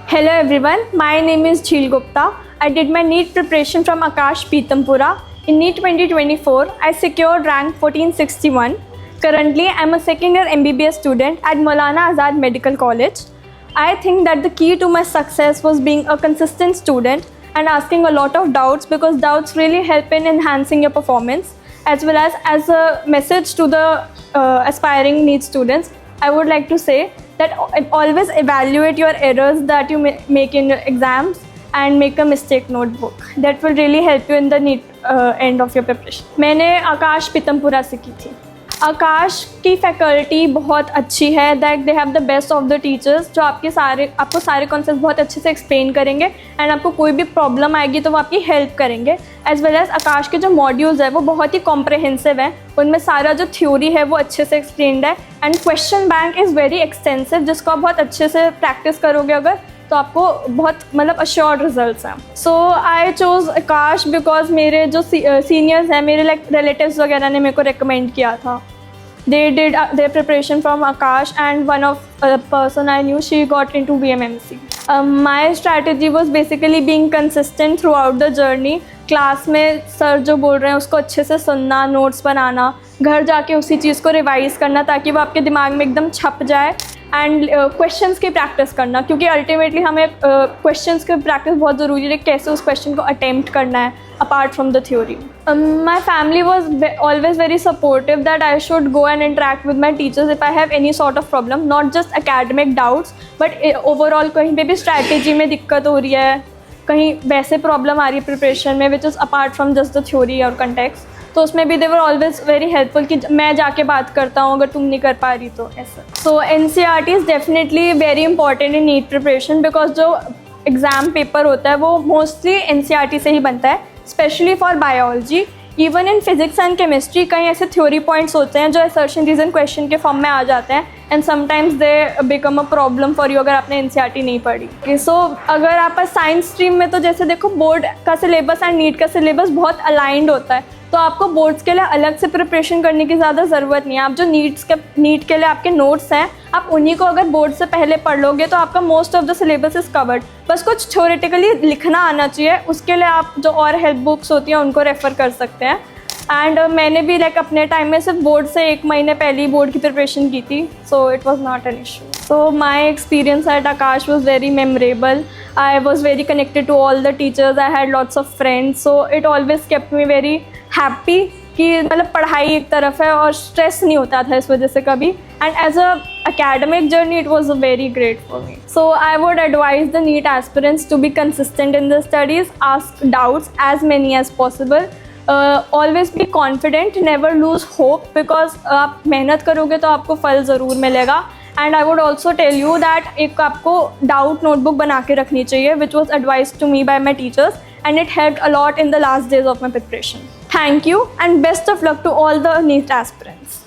Hello everyone, my name is Jheel Gupta. I did my NEET preparation from Akash Pitampura. In NEET 2024, I secured rank 1461. Currently, I am a second year MBBS student at Maulana Azad Medical College. I think that the key to my success was being a consistent student and asking a lot of doubts, because doubts really help in enhancing your performance, as well as a message to the aspiring NEET students. I would like to say that always evaluate your errors that you make in your exams and make a mistake notebook. That will really help you in the NEET end of your preparation. मैंने आकाश पीतमपुरा से की थी. आकाश की faculty बहुत अच्छी है, that they have the best of the teachers, जो आपको सारे कॉन्सेप्ट बहुत अच्छे से एक्सप्लेन करेंगे एंड आपको कोई भी प्रॉब्लम आएगी तो वो आपकी हेल्प करेंगे. एज वेल एज आकाश के जो मॉड्यूल्स है वो बहुत ही कॉम्प्रहेंसिव है, उनमें सारा जो थ्योरी है वो अच्छे से एक्सप्लेन्ड है and question bank is very extensive, जिसको आप बहुत अच्छे से प्रैक्टिस करोगे अगर तो आपको बहुत अश्योर्ड रिजल्ट्स हैं. सो आई चोज़ आकाश बिकॉज मेरे जो सीनियर्स हैं, मेरे रिलेटिव्स वगैरह ने मेरे को रिकमेंड किया था. They did their preparation from Akash, and one of the person I knew, she got into BMMC. My strategy was basically being consistent throughout the journey. Class में सर जो बोल रहे हैं उसको अच्छे से सुनना, नोट्स बनाना, घर जाके उसी चीज़ को रिवाइज़ करना ताकि वो आपके दिमाग में एकदम छप जाए, एंड क्वेश्चंस की प्रैक्टिस करना, क्योंकि अल्टीमेटली हमें क्वेश्चंस की प्रैक्टिस बहुत ज़रूरी है, कैसे उस क्वेश्चन को अटेम्प्ट करना है apart from the theory. My family was always very supportive that I should go and interact with my teachers if I have any sort of problem, not just academic doubts but overall कहीं पे भी strategy में दिक्कत हो रही है, कहीं वैसे प्रॉब्लम आ रही है प्रिपरेशन में which is apart from just the theory और कंटेक्स्ट, तो उसमें भी दे वर ऑलवेज वेरी हेल्पफुल कि मैं जाके बात करता हूँ अगर तुम नहीं कर पा रही तो ऐसा. So NCERT is definitely very important in NEET preparation, because जो एग्ज़ाम पेपर होता है वो मोस्टली NCERT से ही बनता है, specially for biology. Even in physics and chemistry कई ऐसे थ्योरी पॉइंट्स होते हैं जो असर्शन रीजन क्वेश्चन के फॉर्म में आ जाते हैं, and sometimes they become a problem for you अगर आपने NCERT नहीं पढ़ी. सो अगर आप साइंस स्ट्रीम में तो जैसे देखो बोर्ड का सिलेबस एंड नीट का सिलेबस बहुत अलाइंड होता है, तो आपको बोर्ड्स के लिए अलग से प्रिपरेशन करने की ज़्यादा ज़रूरत नहीं है. आप जो नीट के लिए आपके नोट्स हैं, आप उन्हीं को अगर बोर्ड से पहले पढ़ लोगे तो आपका most of the syllabus is covered. बस कुछ थ्योरेटिकली लिखना आना चाहिए, उसके लिए आप जो और हेल्प बुक्स होती हैं उनको रेफ़र कर सकते हैं. एंड मैंने भी अपने टाइम में सिर्फ बोर्ड से 1 महीने पहले ही बोर्ड की प्रिपरेशन की थी, so it was not an issue. So my experience eight Akash was very memorable. I was very connected to all the teachers. I had lots of friends, so it always kept me very happy कि पढ़ाई एक तरफ है और stress नहीं होता था इस वजह से कभी. And as a academic journey it was very great for me. So I would advise the NEET aspirants to be consistent in their studies, ask doubts as many as possible, always be confident, never lose hope, because आप मेहनत करोगे तो आपको फल ज़रूर मिलेगा. And I would also tell you that एक आपको डाउट नोटबुक बना के रखनी चाहिए, which was advise to me by my teachers, and it helped a lot in the last days of my preparation. Thank you and best of luck to all the NEET aspirants.